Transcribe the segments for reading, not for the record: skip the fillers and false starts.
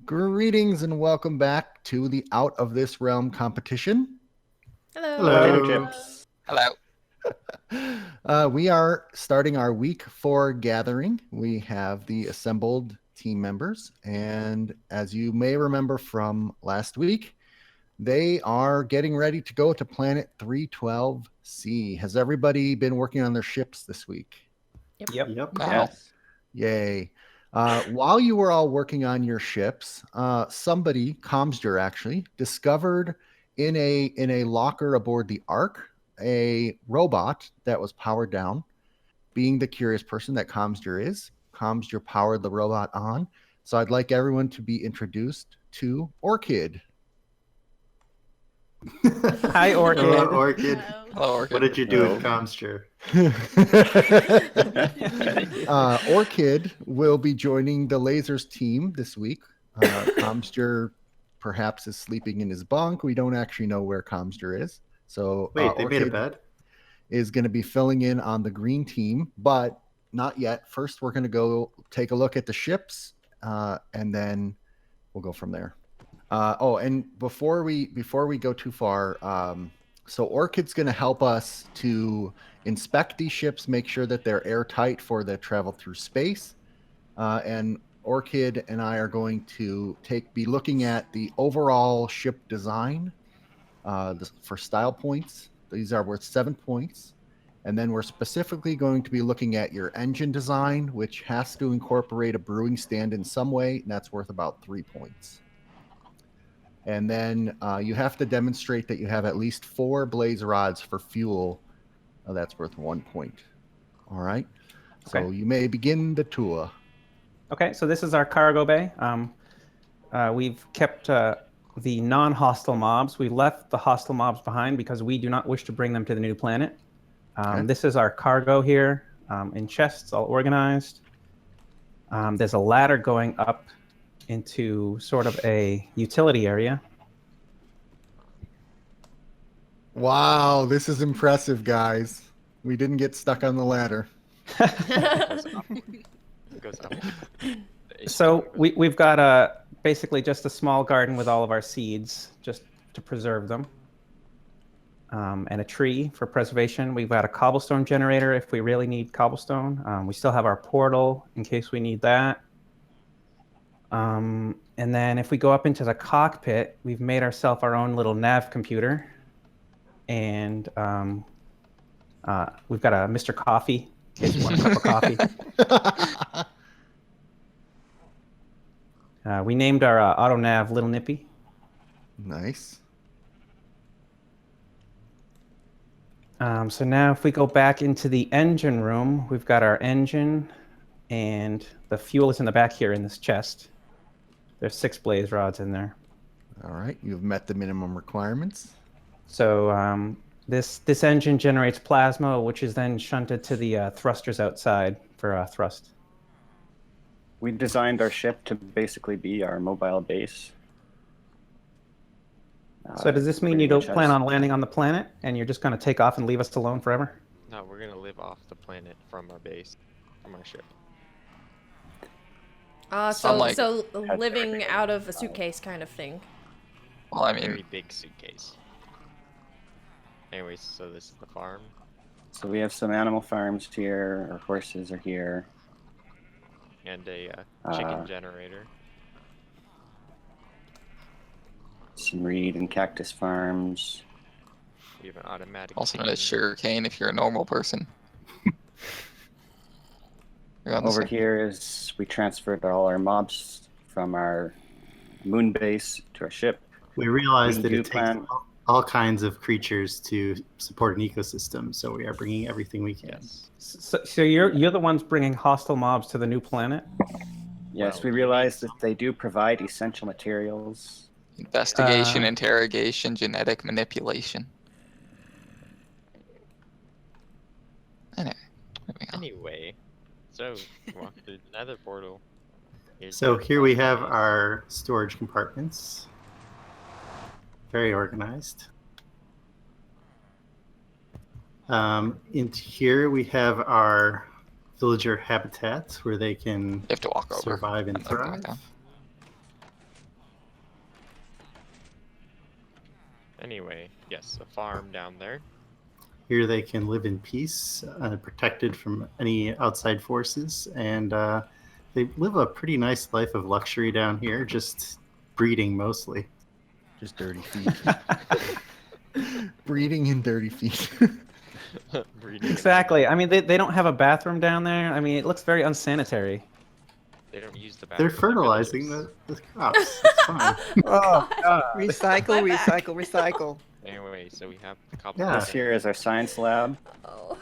Greetings and welcome back to the Out of This Realm competition. Hello. Hello. Hello. We are starting our week 4 gathering. We have the assembled team members, and as you may remember from last week, they are getting ready to go to planet 312C. Has everybody been working on their ships this week? Yep. Yes. Yay. While you were all working on your ships, somebody, Comsger actually, discovered in a locker aboard the Ark a robot that was powered down. Being the curious person that Comsger is, Comsger powered the robot on. So I'd like everyone to be introduced to Orchid. Hi, Orchid. Hello, Orchid. Hello, Orchid. What did you do with Comsture? Orchid will be joining the Lasers team this week. Comsture perhaps is sleeping in his bunk. We don't actually know where Comsture is. So Wait, they made a Orchid bed? is going to be filling in on the green team, but not yet. First, we're going to go take a look at the ships, and then we'll go from there. And before we go too far, so Orchid's going to help us to inspect these ships, make sure that they're airtight for the travel through space. And Orchid and I are going to be looking at the overall ship design for style points. These are worth 7 points. And then we're specifically going to be looking at your engine design, which has to incorporate a brewing stand in some way, and that's worth about 3 points. And then you have to demonstrate that you have at least 4 blaze rods for fuel. That's worth 1 point. All right. So Okay. you may begin the tour. Okay, so this is our cargo bay. We've kept the non-hostile mobs. We left the hostile mobs behind because we do not wish to bring them to the new planet. Okay. This is our cargo here in chests, all organized. There's a ladder going up into sort of a utility area. Wow, this is impressive, guys. We didn't get stuck on the ladder. Goes up. So we've got basically just a small garden with all of our seeds, just to preserve them, and a tree for preservation. We've got a cobblestone generator if we really need cobblestone. We still have our portal in case we need that. And then if we go up into the cockpit, we've made ourselves our own little nav computer. And we've got a Mr. Coffee in case you want a cup of coffee. We named our auto nav Little Nippy. Nice. So now if we go back into the engine room, we've got our engine, and the fuel is in the back here in this chest. There's 6 blaze rods in there. All right, you've met the minimum requirements. So this engine generates plasma, which is then shunted to the thrusters outside for thrust. We designed our ship to basically be our mobile base. So does this mean you don't plan on landing on the planet, and you're just going to take off and leave us alone forever? No, we're gonna live off the planet from our base, from our ship. So living out of a suitcase kind of thing. Well, I mean, very big suitcase. Anyways, so this is the farm. So we have some animal farms here. Our horses are here. And a chicken generator. Some reed and cactus farms. We have an automatic. Also known as sugarcane if you're a normal person. Over here is we transferred all our mobs from our moon base to our ship. We realized that it takes all kinds of creatures to support an ecosystem, so we are bringing everything we can. Yes. So you're the ones bringing hostile mobs to the new planet? Yes, we realized that they do provide essential materials. Investigation, interrogation, genetic manipulation. Anyway, so walk through the nether portal. So here we have our storage compartments. Very organized. In here we have our villager habitat where they can You have to walk over. survive and and then walk thrive. down. Anyway, yes, a farm down there. Here they can live in peace, protected from any outside forces, and they live a pretty nice life of luxury down here, just breeding mostly. Just dirty feet. Breeding in dirty feet. Breeding Exactly. I mean, they don't have a bathroom down there. I mean, it looks very unsanitary. They don't use the They're bathroom. fertilizing the crops. It's fine. Oh, God. Recycle, My back. recycle, recycle. Anyway, so we have the couple. Yeah. This here is our science lab. Oh.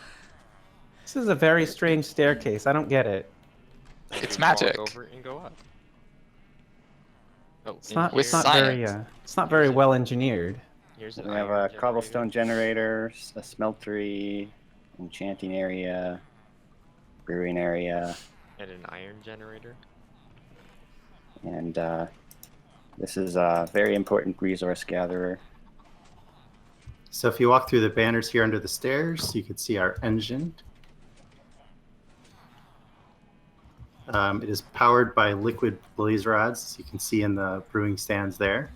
This is a very strange staircase. I don't get it. It's We walk magic. over and go up. Oh, It's in not. here, It's not very. science. It's not very well engineered. Here's We an have iron a cobblestone generator, a smeltery, enchanting area, brewing area, and an iron generator. and this is a very important resource gatherer. So if you walk through the banners here under the stairs, you can see our engine. It is powered by liquid blaze rods, as you can see in the brewing stands there.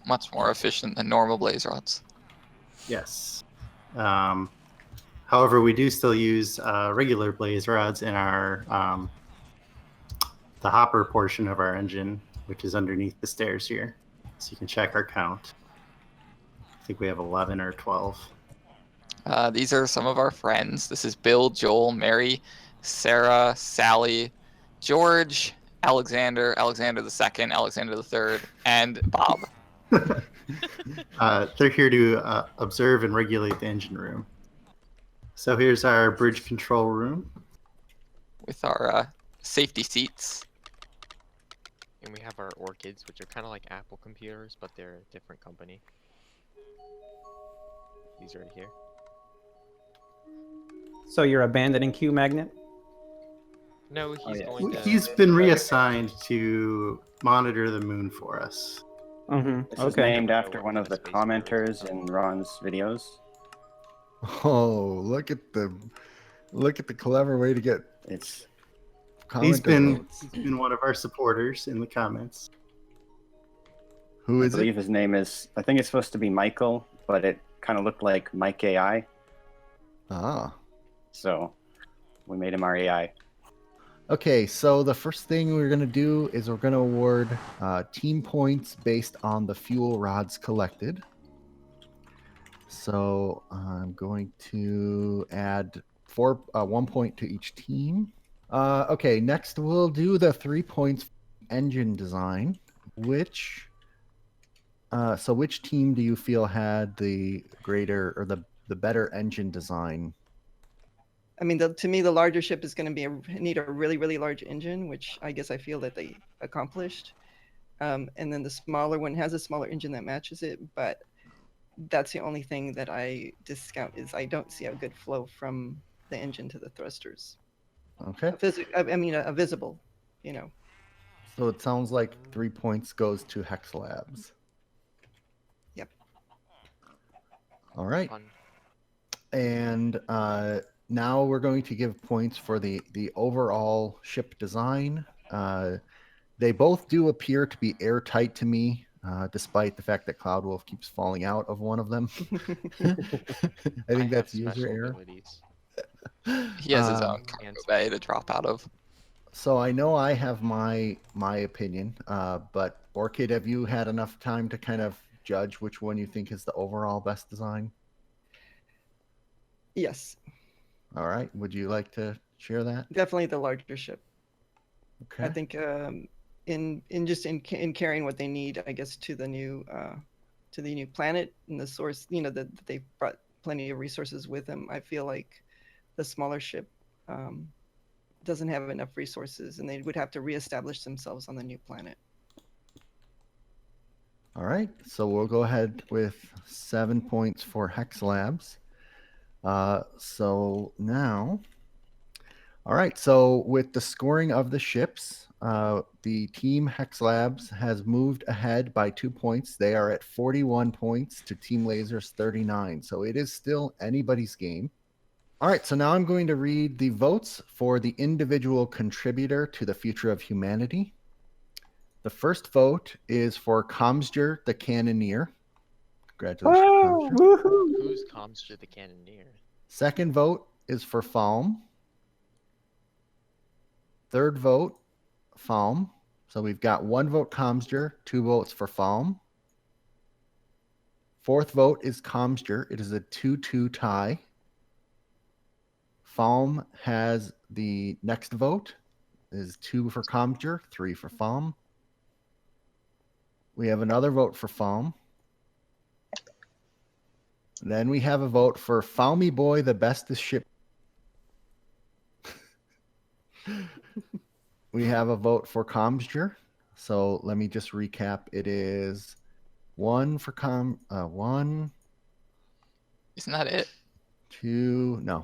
Much more efficient than normal blaze rods. Yes. However, we do still use regular blaze rods in our the hopper portion of our engine, which is underneath the stairs here. So you can check our count. I think we have 11 or 12. These are some of our friends. This is Bill, Joel, Mary, Sarah, Sally, George, Alexander, Alexander II, Alexander III, and Bob. They're here to observe and regulate the engine room. So here's our bridge control room. With our safety seats. And we have our orchids, which are kind of like Apple computers, but they're a different company. These right here. So you're abandoning Q Magnet? No, he's yeah. going to... He's been reassigned to monitor the moon for us. Mm-hmm. This is Okay. named after one of the commenters in Ron's videos. Oh, look at the clever way to get It's He's commenter been votes. one of our supporters in the comments. Who I is it? believe his name is, I think it's supposed to be Michael, but it kind of looked like Mike AI, Ah. so we made him our AI. Okay, so the first thing we're going to do is we're going to award team points based on the fuel rods collected. So I'm going to add 1 point to each team. Okay, next we'll do the 3 points engine design. Which team do you feel had the greater or the better engine design? I mean, to me, the larger ship is going to need a really, really large engine, which I guess I feel that they accomplished. And then the smaller one has a smaller engine that matches it, but that's the only thing that I discount is I don't see a good flow from the engine to the thrusters. Okay. A visible, you know. So it sounds like 3 points goes to Hex Labs. Yep. All right. Fun. And now we're going to give points for the overall ship design. They both do appear to be airtight to me, despite the fact that Cloudwolf keeps falling out of one of them. I think that's have user special error. abilities. He has his own Um, cargo bay to drop out of. So I know I have my opinion, but Orchid, have you had enough time to kind of judge which one you think is the overall best design? Yes, All right. Would you like to share that? definitely the larger ship. Okay. I think in carrying what they need, I guess, to the new planet and the source, that they brought plenty of resources with them. I feel like the smaller ship doesn't have enough resources, and they would have to reestablish themselves on the new planet. All right. So we'll go ahead with 7 points for Hex Labs. So now, all right. So with the scoring of the ships, the team Hex Labs has moved ahead by 2 points. They are at 41 points to Team Laser's 39. So it is still anybody's game. All right. So now I'm going to read the votes for the individual contributor to the future of humanity. The first vote is for Comsger the Cannoneer. Congratulations, Comster. Woohoo! Who's Comster the Cannoneer? Second vote is for Falm. Third vote, Falm. So we've got 1 vote Comster, 2 votes for Falm. Fourth vote is Comster. It is a 2-2 tie. Falm has the next vote. It is 2 for Comster, 3 for Falm. We have another vote for Falm. Then we have a vote for Falmy Boy, the bestest ship. We have a vote for Comster. So let me just recap. It is 1 for 1, Isn't that it? 2, no.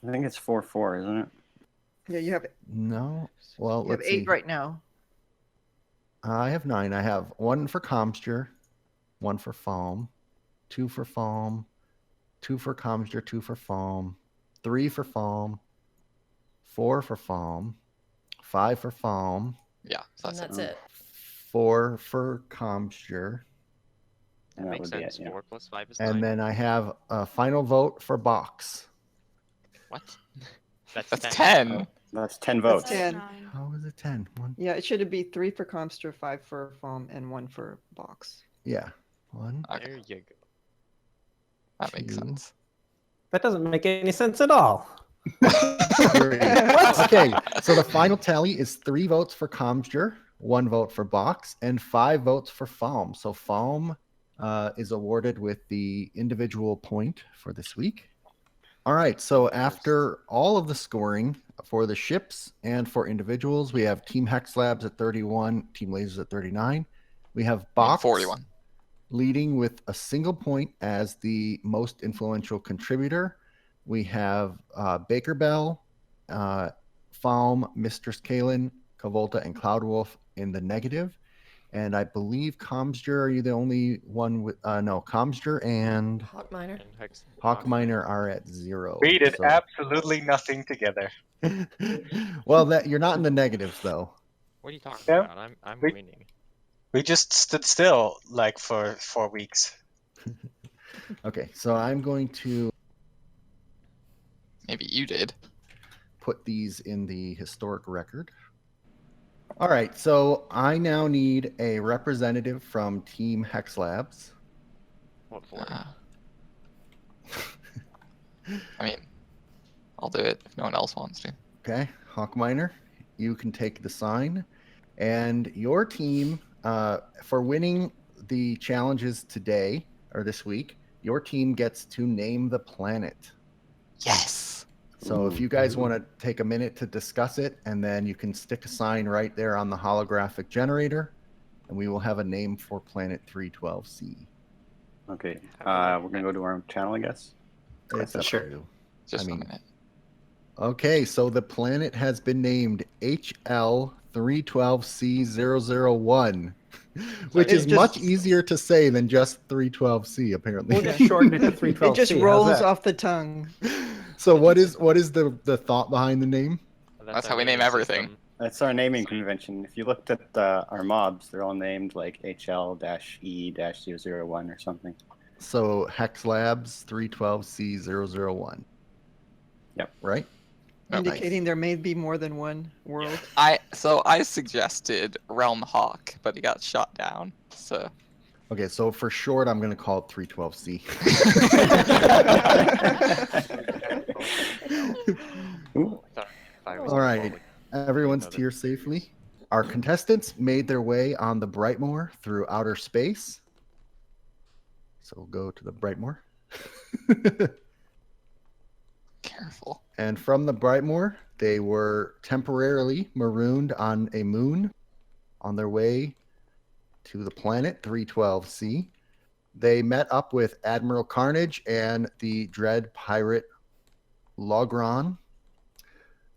I think it's 4-4, isn't it? Yeah, you have No. Well, you have let's 8 see. right now. I have 9. I have 1 for Comster, 1 for Falm, 2 for Falm, 2 for Comster, 2 for Falm, 3 for Falm, 4 for Falm, 5 for Falm, Yeah, so And that's that's it. 4 for Comster, And that Makes would be sense. it, yeah. 4 plus 5 is 9. and then I have a final vote for Box. What? That's 10. 10. That's 10 votes. 10. How is it 10? 1? Yeah, it should be 3 for Comster, 5 for Foam, and 1 for Box. Yeah. 1. Okay, There you go. that makes 2. sense. That doesn't make any sense at all. Okay, so the final tally is 3 votes for Comster, 1 vote for Box, and 5 votes for Falm. So Falm is awarded with the individual point for this week. All right, so after all of the scoring for the ships and for individuals, we have Team Hex Labs at 31, Team Lasers at 39. We have Box 41. leading with a single point as the most influential contributor. We have Baker Bell, Falm, Mistress Kalen, Kavolta, and Cloudwolf in the negative. And I believe Comster, are you the only one with, no, Comster and Hawk Miner. And Hex. Hawk Miner are at 0. We did So- absolutely nothing together. well, that you're not in the negatives though. What are you talking Yeah, about? I'm we- winning. We just stood still like for 4 weeks. Okay, so I'm going to Maybe you did. put these in the historic record. All right, so I now need a representative from Team Hex Labs. What for? I mean, I'll do it if no one else wants to. Okay, Hawk Miner, you can take the sign. And your team, for winning the challenges today or this week, your team gets to name the planet. Yes. So if you guys want to take a minute to discuss it, and then you can stick a sign right there on the holographic generator, and we will have a name for planet 312C. Okay, we're going to go to our channel, I guess. It's up Sure. to you. Just I mean- a minute. Okay, so the planet has been named HL312C001, which it is just- much easier to say than just 312C, apparently. We'll just shorten it to 312C. It just How's rolls that? off the tongue. So what is the thought behind the name? That's our how we name naming everything. system. That's our naming convention. If you looked at our mobs, they're all named like HL-E-001 or something. So Hex Labs 312C001. Yep. Right? Oh, nice. Indicating there may be more than one world. I suggested Realm Hawk, but he got shot down. So Okay, so for short, I'm going to call it 312C. Ooh. I thought if I was All right, public- everyone's Another- here safely. Our contestants made their way on the Brightmoor through outer space. So we'll go to the Brightmoor. careful. And from the Brightmoor, they were temporarily marooned on a moon on their way to the planet 312C. They met up with Admiral Carnage and the Dread Pirate Logron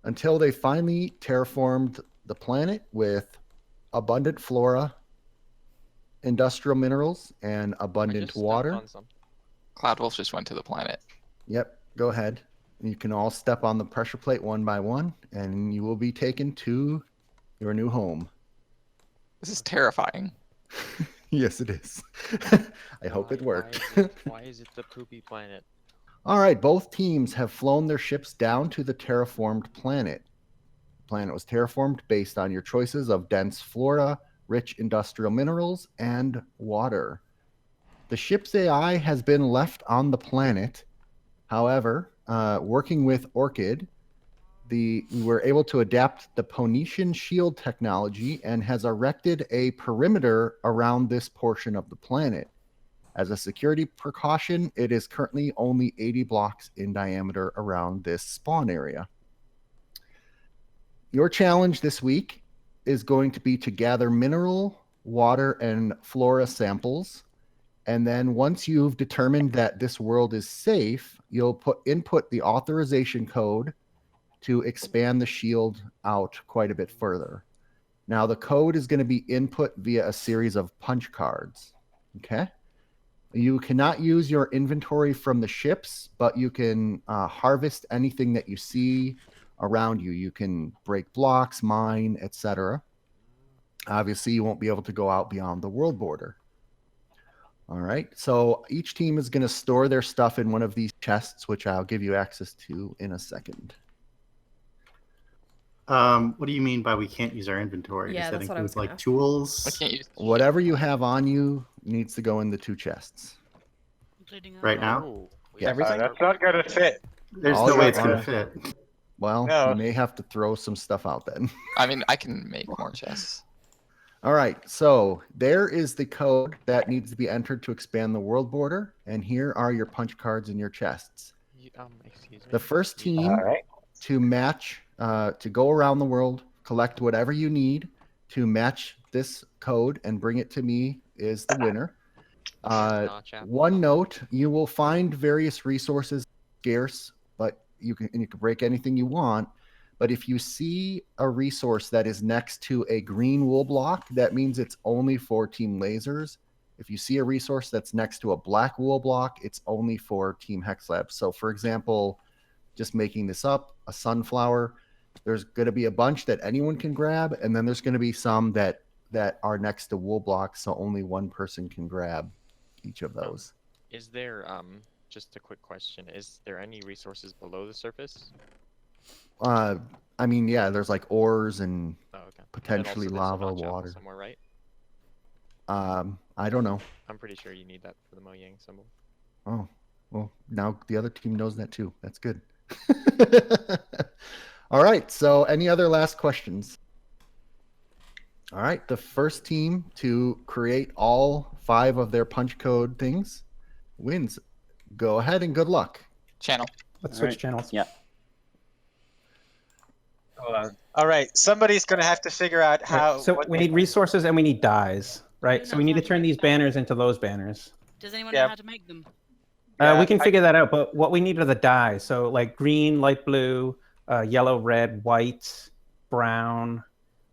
until they finally terraformed the planet with abundant flora, industrial minerals, and I abundant just stepped water. on some. Cloudwolf just went to the planet. Yep, go ahead. You can all step on the pressure plate one by one, and you will be taken to your new home. This is terrifying. Yes, it is. I hope it worked. Why is it the poopy planet? All right, both teams have flown their ships down to the terraformed planet. The planet was terraformed based on your choices of dense flora, rich industrial minerals, and water. The ship's AI has been left on the planet. However, working with Orchid, we were able to adapt the Ponetian shield technology and has erected a perimeter around this portion of the planet. As a security precaution, it is currently only 80 blocks in diameter around this spawn area. Your challenge this week is going to be to gather mineral, water, and flora samples. And then once you've determined that this world is safe, you'll input the authorization code to expand the shield out quite a bit further. Now, the code is going to be input via a series of punch cards. Okay? You cannot use your inventory from the ships, but you can harvest anything that you see around you. You can break blocks, mine, etc. Obviously, you won't be able to go out beyond the world border. All right, so each team is going to store their stuff in one of these chests, which I'll give you access to in a second. What do you mean by we can't use our inventory? Yeah, Does that that's what I was include gonna like ask. tools? I can't use Whatever you have on you needs to go in the 2 chests. Including Right now? Oh, we Yeah. have Everything? That's not gonna fit. There's All no you way it's want- going to fit. Well, No. you may have to throw some stuff out then. I mean, I can make more chests. All right, so there is the code that needs to be entered to expand the world border, and here are your punch cards in your chests. Excuse me. The first team All right. to match, to go around the world, collect whatever you need to match this code and bring it to me is the winner. Notch apple. One note, you will find various resources scarce, but you can break anything you want. But if you see a resource that is next to a green wool block, that means it's only for Team Lasers. If you see a resource that's next to a black wool block, it's only for Team Hex Labs. So for example, just making this up, a sunflower, there's going to be a bunch that anyone can grab, and then there's going to be some that are next to wool blocks, so only one person can grab each of those. Is there just a quick question? Is there any resources below the surface? I mean, yeah, there's like ores and Oh, okay. potentially And also there's a lava, notch apple water. somewhere, right? I don't know. I'm pretty sure you need that for the Mojang symbol. Oh, well, now the other team knows that too. That's good. All right, so any other last questions? All right, the first team to create all 5 of their punch code things wins. Go ahead and good luck. Channel. Let's All switch right. channels. Yeah. Hold on. All right, somebody's gonna have to figure out how. So what we they- need resources and we need dyes, right? Who So we knows need how to to turn make these dyes? banners into those banners. Does anyone Yeah. know how to make them? Yeah, We can figure that out, but what we need are the dyes. So like green, light blue, yellow, red, white, brown.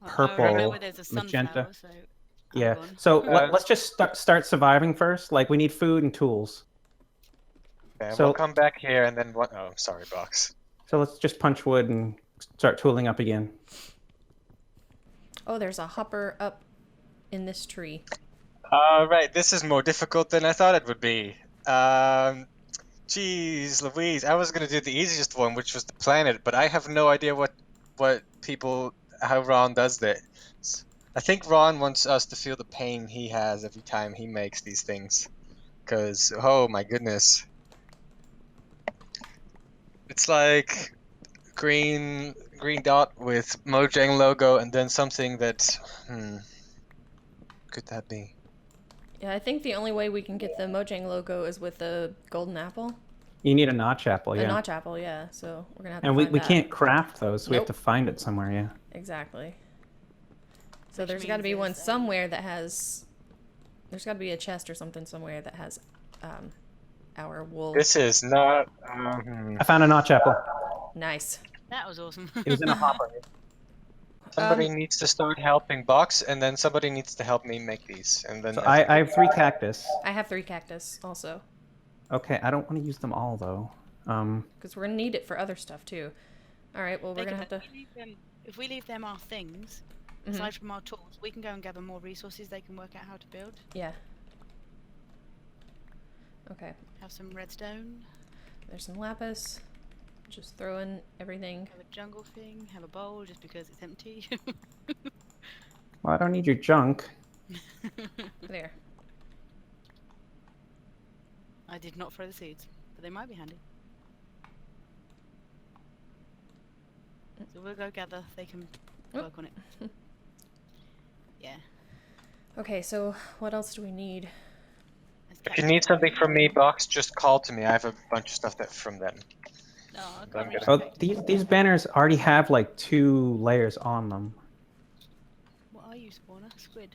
Well, I Purple, remember there's a magenta. sunflower, so Yeah. I'll go on. So Uh, let's just start surviving first. Like we need food and tools. Okay, so- we'll come back here and then what? Oh, sorry, Box. So let's just punch wood and start tooling up again. Oh, there's a hopper up in this tree. All right, this is more difficult than I thought it would be. Jeez, Louise, I was gonna do the easiest one, which was the planet, but I have no idea how Ron does this. I think Ron wants us to feel the pain he has every time he makes these things, because oh my goodness, it's like green dot with Mojang logo and then something that could that be? Yeah, I think the only way we can get the Mojang logo is with the golden apple. You need a notch apple, A yeah. notch apple, yeah. So we're gonna have to And find we that. can't craft those, so we have Nope. to find it somewhere, yeah. Exactly. So Which there's got to be means one there's, somewhere that has. There's got to be a chest or something somewhere that has our wool. This is not. I found a notch apple. Nice. That was awesome. It was in a hopper. Somebody needs to start helping Box, and then somebody needs to help me make these, and then So I have 3 cactus. I have 3 cactus also, Okay, I don't want to use them all though. because we're gonna need it for other stuff too. All right. Well, we're Think gonna about have to. it, if we leave them our things, aside from our tools, we can go and gather more resources. They can work out how to build. Yeah. Okay. Have some redstone. There's some lapis. Just throw in everything. Have a jungle thing. Have a bowl just because it's empty. Well, I don't need your junk. There. I did not throw the seeds, but they might be handy. So we'll go gather. They can work on it. Yeah. Okay, so what else do we need? If you need something from me, Box, just call to me. I have a bunch of stuff from them. No, I I'm can't gonna- Oh, these banners already have like 2 layers on them. What are you, spawner? Squid.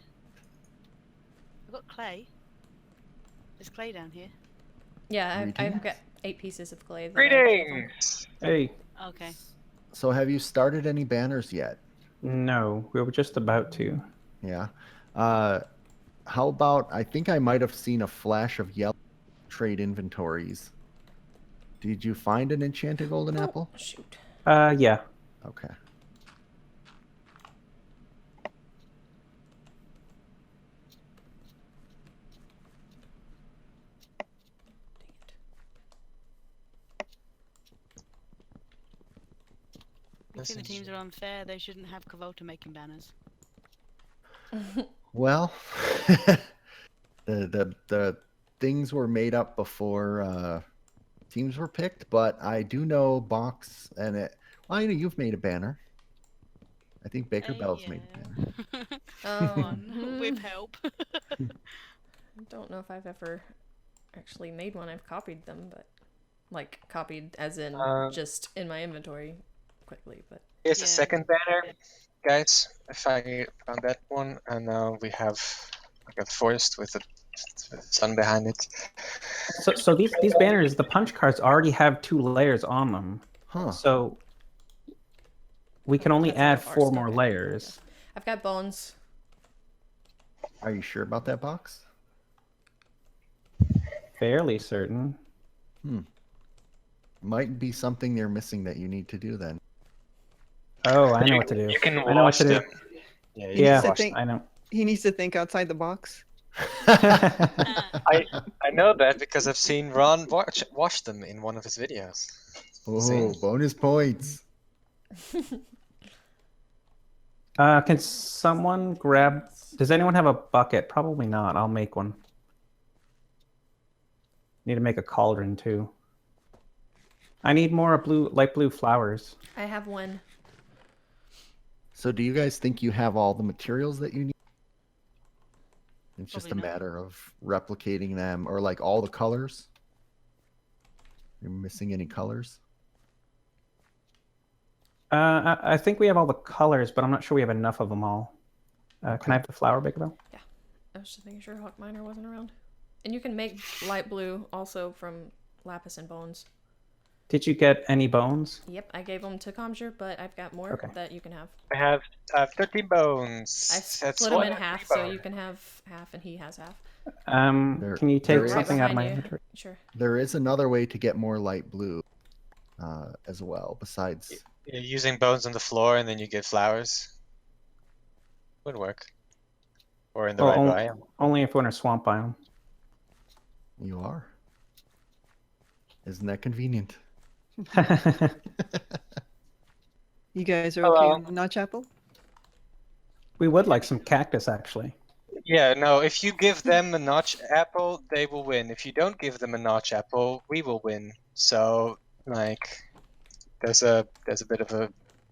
I've got clay. There's clay down here. Yeah, I've Greetings. got 8 pieces of clay. that I gave 'em. Greetings! Hey, Okay. So have you started any banners yet? no, we were just about to. Yeah. How about, I think I might have seen a flash of yellow trade inventories. Did you find an enchanted golden apple? Shoot. Yeah. Okay. I think the teams are unfair. They shouldn't have Kavolta making banners. Well, the things were made up before teams were picked, but I do know Box and it. Well, I know you've made a banner. I think Baker Bell's made a banner. One with help. I don't know if I've ever actually made one. I've copied them, but like copied as in just in my inventory quickly. But Here's Yeah. the second banner, guys. If I found that one, and now we have like a forest with the sun behind it. So these banners, the punch cards already have 2 layers on them. Huh. So we can only That's add how 4 ours more look. layers. I've got bones. Are you sure about that, Box? Fairly certain. Might be something they're missing that you need to do then. Oh, I know what to do. You can I know what wash to do. them. Yeah, you He Yeah, needs to wash think. I know. He needs to think outside the box. I know that because I've seen Ron wash them in one of his videos. Oh, See? bonus points. Can someone grab... Does anyone have a bucket? Probably not. I'll make one. Need to make a cauldron too. I need more light blue flowers. I have one. So do you guys think you have all the materials that you need? It's just a Probably not. matter of replicating them or like all the colors? You're missing any colors? I think we have all the colors, but I'm not sure we have enough of them all. Can I have the flower, Baker Bell? I was just making sure Hawk Miner wasn't around. And you can make light blue also from lapis and bones. Did you get any bones? Yep, I gave them to Comjure, but I've got more Okay. that you can have. I have 13 bones. I That's split them one in and half, 3 so bones. you can have half and he has half. Can you there take is- something out of my Behind you. inventory? Sure. There is another way to get more light blue as well, besides... You're using bones on the floor and then you get flowers. Would work. Or in the right biome. Only if we're in a swamp biome. You are. Isn't that convenient? You guys are Hello. okay on the notch apple? We would like some cactus, actually. Yeah, no, if you give them a notch apple, they will win. If you don't give them a notch apple, we will win. So, like, there's a bit of a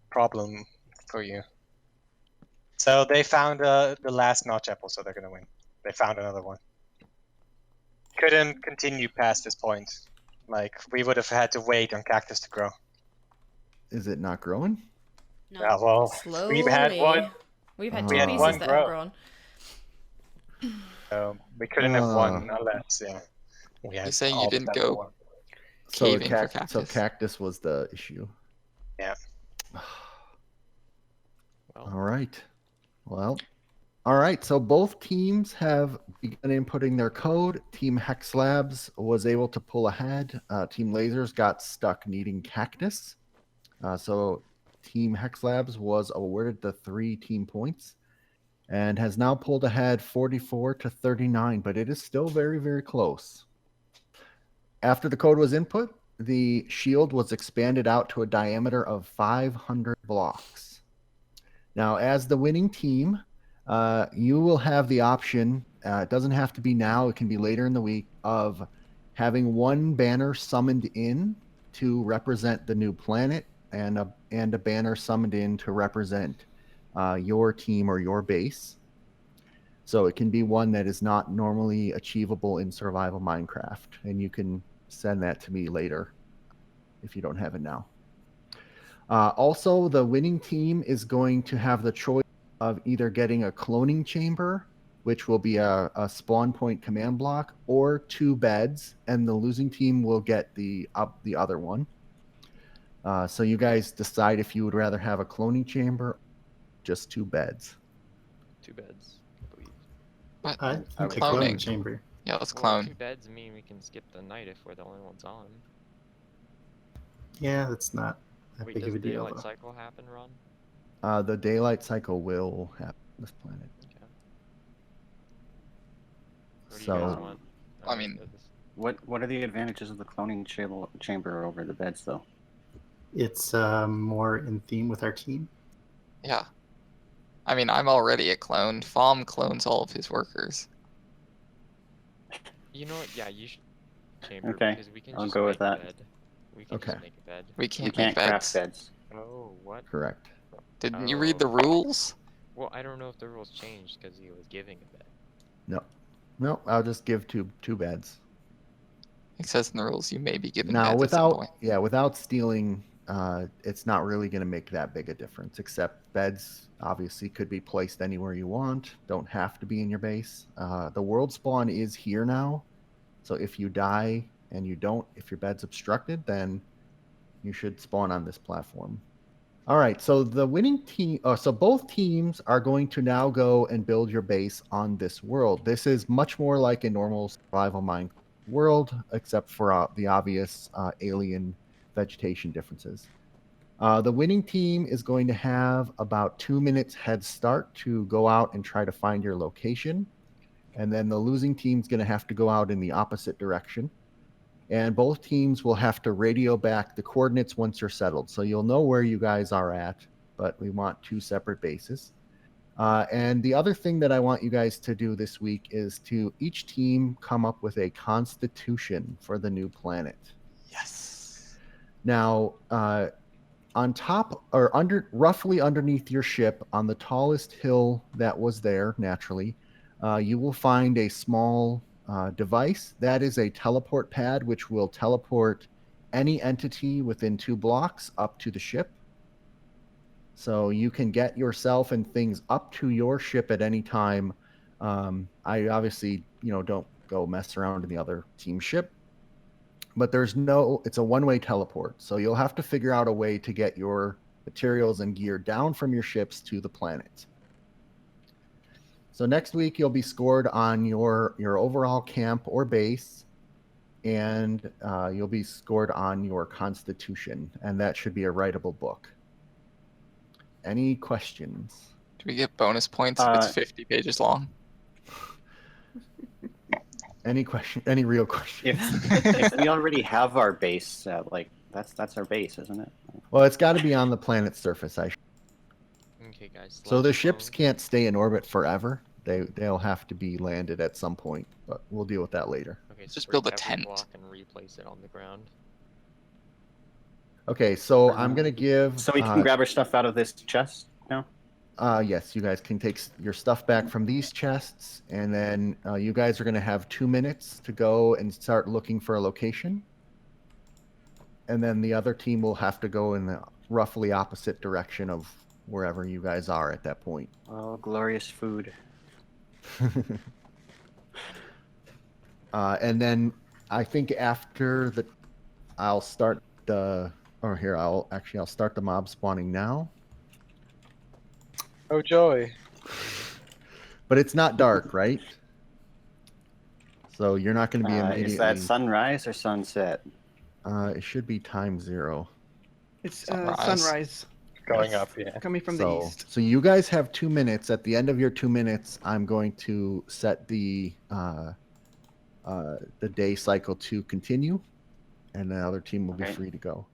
problem for you. So they found the last notch apple, so they're gonna win. They found another one. Couldn't continue past this point. Like, we would have had to wait on cactus to grow. Is it not growing? No. Yeah, well, Slowly. we've had one, We've had We two had pieces one that grow. have grown. so we couldn't have won unless, yeah. We had You're saying you all the didn't better go one. So, Caving for so cactus. cactus was the issue. Yeah. All right. Well, all right. So both teams have begun inputting their code. Team Hex Labs was able to pull ahead. Team Lasers got stuck needing cactus. So Team Hex Labs was awarded the 3 team points and has now pulled ahead 44-39, but it is still very, very close. After the code was input, the shield was expanded out to a diameter of 500 blocks. Now, as the winning team, you will have the option, it doesn't have to be now, it can be later in the week, of having one banner summoned in to represent the new planet and a banner summoned in to represent your team or your base. So it can be one that is not normally achievable in survival Minecraft, and you can send that to me later if you don't have it now. Also, the winning team is going to have the choice of either getting a cloning chamber, which will be a spawn point command block, or 2 beds, and the losing team will get the other one. So you guys decide if you would rather have a cloning chamber or just 2 beds. 2 beds, I believe. What? I think the Cloning. cloning chamber. Yeah, let's Well, clone. 2 beds mean we can skip the night if we're the only ones on. Yeah, that's not that Wait, big does of a the deal. daylight Though. cycle happen, Ron? The daylight cycle will happen on this planet. Okay. What do you guys So, want? I mean, what are the advantages of the cloning chamber over the beds, though? It's more in theme with our team. Yeah. I mean, I'm already a clone. Fom clones all of his workers. You know what? Yeah, you should chamber Okay, because we can I'll just go make with that. a bed. We can Okay. just make a bed. We We can't can't make craft beds. beds. Oh, what? Correct. Didn't you read the rules? Well, I don't know if the rules changed because he was giving a bed. No, I'll just give two beds. It says in the rules you may be given Now, beds at some point. without stealing, it's not really going to make that big a difference. Except beds obviously could be placed anywhere you want. Don't have to be in your base. The world spawn is here now, so if you die and if your bed's obstructed, then you should spawn on this platform. All right, so the winning team, so both teams are going to now go and build your base on this world. This is much more like a normal survival Minecraft world, except for the obvious alien vegetation differences. The winning team is going to have about 2 minutes head start to go out and try to find your location. And then the losing team's going to have to go out in the opposite direction. And both teams will have to radio back the coordinates once you're settled. So you'll know where you guys are at, but we want 2 separate bases. And the other thing that I want you guys to do this week is to each team come up with a constitution for the new planet. Yes. Now, on top or roughly underneath your ship on the tallest hill that was there naturally, you will find a small device that is a teleport pad, which will teleport any entity within 2 blocks up to the ship. So you can get yourself and things up to your ship at any time. I obviously, don't go mess around in the other team ship, but it's a one-way teleport. So you'll have to figure out a way to get your materials and gear down from your ships to the planet. So next week you'll be scored on your overall camp or base, and you'll be scored on your constitution, and that should be a writable book. Any questions? Do we get bonus points if it's 50 pages long? Any real question? If we already have our base, that's our base, isn't it? Well, it's got to be on the planet's surface. Okay, guys. So the let's ships clone. can't stay in orbit forever. They'll have to be landed at some point, but we'll deal with that later. Okay, Just break build a every tent. block and replace it on the ground. Okay, so I'm gonna give. So we can grab our stuff out of this chest now? Yes, you guys can take your stuff back from these chests, and then you guys are gonna have 2 minutes to go and start looking for a location. And then the other team will have to go in the roughly opposite direction of wherever you guys are at that point. Oh, glorious food. And then I think after I'll start I'll start the mob spawning now. Oh joy! But it's not dark, right? So you're not going to be immediately. Is that sunrise or sunset? It should be time 0. It's Sunrise. sunrise. Going Yes. up, yeah. Coming from the So, east. so you guys have 2 minutes. At the end of your 2 minutes, I'm going to set the day cycle to continue, and the other team will be Okay. free to go.